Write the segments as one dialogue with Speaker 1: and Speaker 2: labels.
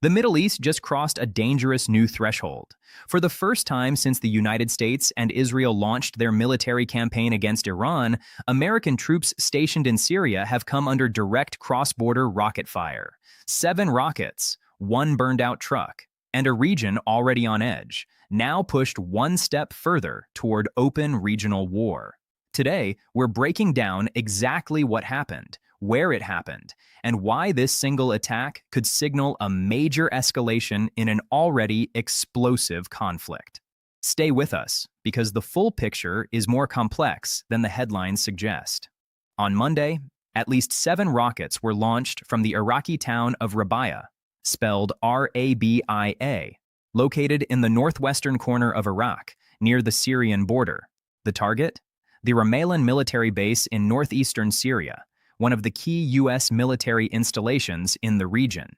Speaker 1: The Middle East just crossed a dangerous new threshold. For the first time since the United States and Israel launched their military campaign against Iran, American troops stationed in Syria have come under direct cross-border rocket fire. 7 rockets, 1 burned-out truck, and a region already on edge, now pushed one step further toward open regional war. Today, we're breaking down exactly what happened, where it happened, and why this single attack could signal a major escalation in an already explosive conflict. Stay with us, because the full picture is more complex than the headlines suggest. On Monday, at least 7 rockets were launched from the Iraqi town of Rabia, spelled Rabia, located in the northwestern corner of Iraq, near the Syrian border. The target? The Ramallah military base in northeastern Syria, one of the key U.S. military installations in the region.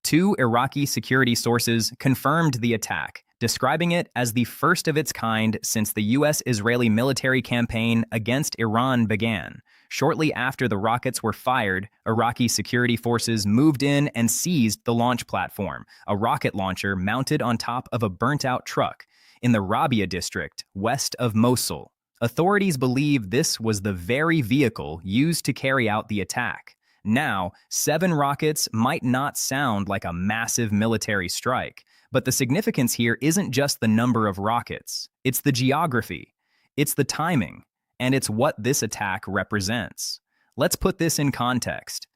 Speaker 1: 2 Iraqi security sources confirmed the attack, describing it as the first of its kind since the U.S.-Israeli military campaign against Iran began. Shortly after the rockets were fired, Iraqi security forces moved in and seized the launch platform, a rocket launcher mounted on top of a burnt-out truck, in the Rabia district, west of Mosul. Authorities believe this was the very vehicle used to carry out the attack. Now, 7 rockets might not sound like a massive military strike, but the significance here isn't just the number of rockets. It's the geography, it's the timing, and it's what this attack represents. Let's put this in context.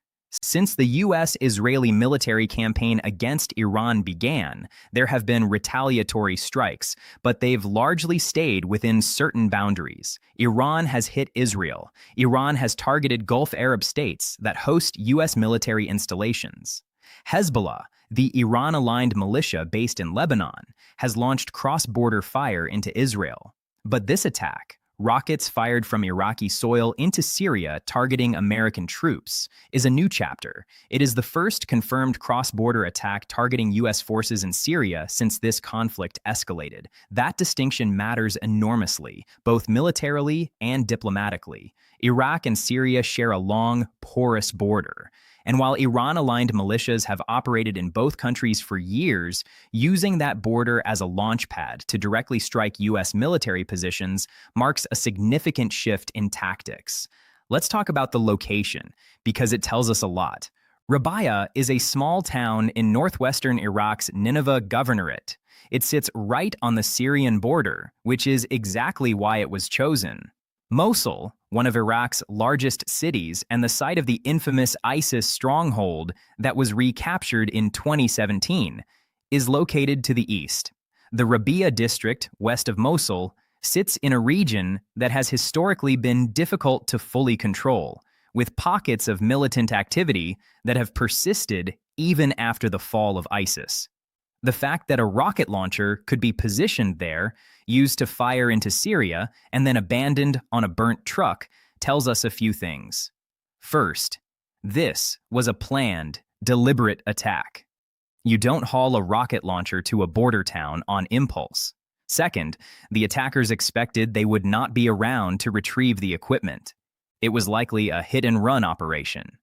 Speaker 1: Since the U.S.-Israeli military campaign against Iran began, there have been retaliatory strikes, but they've largely stayed within certain boundaries. Iran has hit Israel. Iran has targeted Gulf Arab states that host U.S. military installations. Hezbollah, the Iran-aligned militia based in Lebanon, has launched cross-border fire into Israel. But this attack, rockets fired from Iraqi soil into Syria targeting American troops, is a new chapter. It is the first confirmed cross-border attack targeting U.S. forces in Syria since this conflict escalated. That distinction matters enormously, both militarily and diplomatically. Iraq and Syria share a long, porous border. And while Iran-aligned militias have operated in both countries for years, using that border as a launch pad to directly strike U.S. military positions marks a significant shift in tactics. Let's talk about the location, because it tells us a lot. Rabia is a small town in northwestern Iraq's Nineveh governorate. It sits right on the Syrian border, which is exactly why it was chosen. Mosul, one of Iraq's largest cities and the site of the infamous ISIS stronghold that was recaptured in 2017, is located to the east. The Rabia district, west of Mosul, sits in a region that has historically been difficult to fully control, with pockets of militant activity that have persisted even after the fall of ISIS. The fact that a rocket launcher could be positioned there, used to fire into Syria, and then abandoned on a burnt truck tells us a few things. First, this was a planned, deliberate attack. You don't haul a rocket launcher to a border town on impulse. Second, the attackers expected they would not be around to retrieve the equipment. It was likely a hit-and-run operation.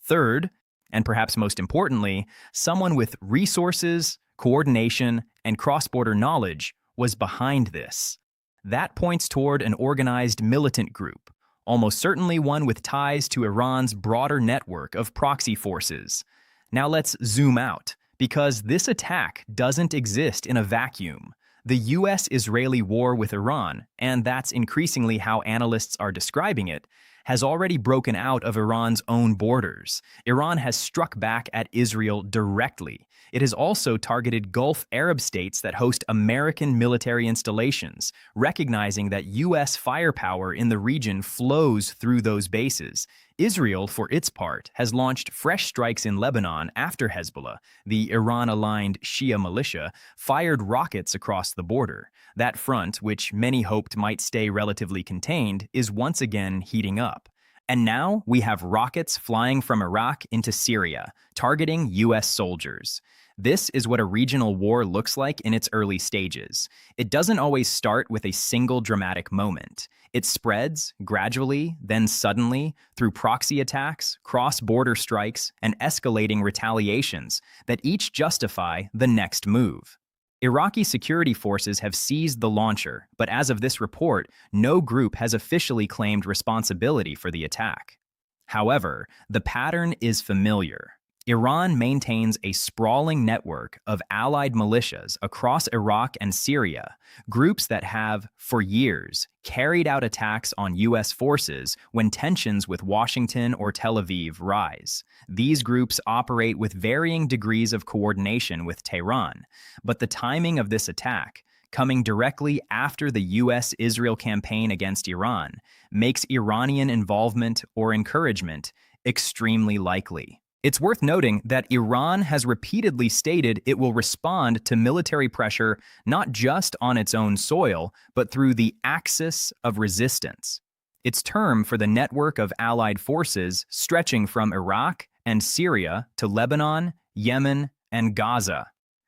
Speaker 1: Third, and perhaps most importantly, someone with resources, coordination, and cross-border knowledge was behind this. That points toward an organized militant group, almost certainly one with ties to Iran's broader network of proxy forces. Now let's zoom out, because this attack doesn't exist in a vacuum. The U.S.-Israeli war with Iran, and that's increasingly how analysts are describing it, has already broken out of Iran's own borders. Iran has struck back at Israel directly. It has also targeted Gulf Arab states that host American military installations, recognizing that U.S. firepower in the region flows through those bases. Israel, for its part, has launched fresh strikes in Lebanon after Hezbollah, the Iran-aligned Shia militia, fired rockets across the border. That front, which many hoped might stay relatively contained, is once again heating up. And now we have rockets flying from Iraq into Syria, targeting U.S. soldiers. This is what a regional war looks like in its early stages. It doesn't always start with a single dramatic moment. It spreads gradually, then suddenly, through proxy attacks, cross-border strikes, and escalating retaliations that each justify the next move. Iraqi security forces have seized the launcher, but as of this report, no group has officially claimed responsibility for the attack. However, the pattern is familiar. Iran maintains a sprawling network of allied militias across Iraq and Syria, groups that have, for years, carried out attacks on U.S. forces when tensions with Washington or Tel Aviv rise. These groups operate with varying degrees of coordination with Tehran, but the timing of this attack, coming directly after the U.S.-Israel campaign against Iran, makes Iranian involvement or encouragement extremely likely. It's worth noting that Iran has repeatedly stated it will respond to military pressure not just on its own soil, but through the axis of resistance. Its term for the network of allied forces stretching from Iraq and Syria to Lebanon, Yemen, and Gaza.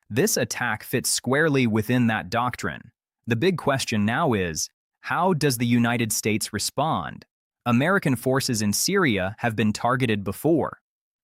Speaker 1: This attack fits squarely within that doctrine. The big question now is, how does the United States respond? American forces in Syria have been targeted before.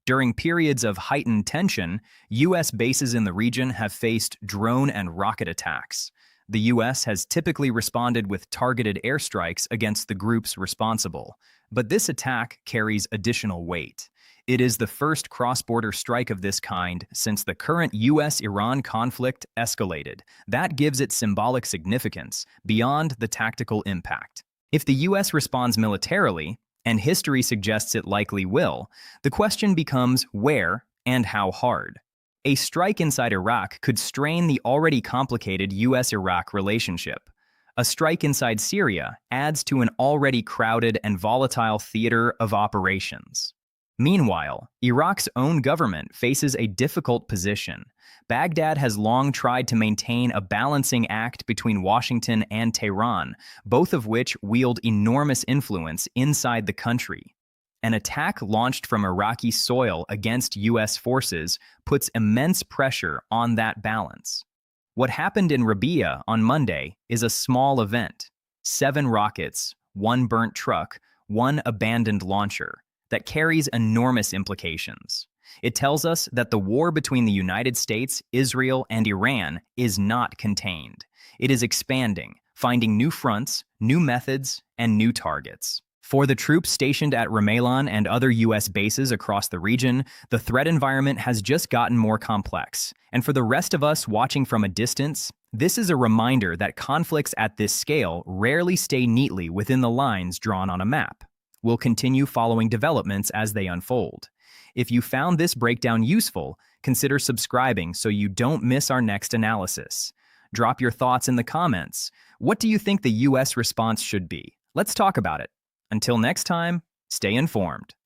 Speaker 1: During periods of heightened tension, U.S. bases in the region have faced drone and rocket attacks. The U.S. has typically responded with targeted airstrikes against the groups responsible, but this attack carries additional weight. It is the first cross-border strike of this kind since the current U.S.-Iran conflict escalated. That gives it symbolic significance beyond the tactical impact. If the U.S. responds militarily, and history suggests it likely will, the question becomes where and how hard. A strike inside Iraq could strain the already complicated U.S.-Iraq relationship. A strike inside Syria adds to an already crowded and volatile theater of operations. Meanwhile, Iraq's own government faces a difficult position. Baghdad has long tried to maintain a balancing act between Washington and Tehran, both of which wield enormous influence inside the country. An attack launched from Iraqi soil against U.S. forces puts immense pressure on that balance. What happened in Rabia on Monday is a small event. 7 rockets, 1 burnt truck, 1 abandoned launcher, that carries enormous implications. It tells us that the war between the United States, Israel, and Iran is not contained. It is expanding, finding new fronts, new methods, and new targets. For the troops stationed at Ramallah and other U.S. bases across the region, the threat environment has just gotten more complex. And for the rest of us watching from a distance, this is a reminder that conflicts at this scale rarely stay neatly within the lines drawn on a map. We'll continue following developments as they unfold. If you found this breakdown useful, consider subscribing so you don't miss our next analysis. Drop your thoughts in the comments. What do you think the U.S. response should be? Let's talk about it. Until next time, stay informed.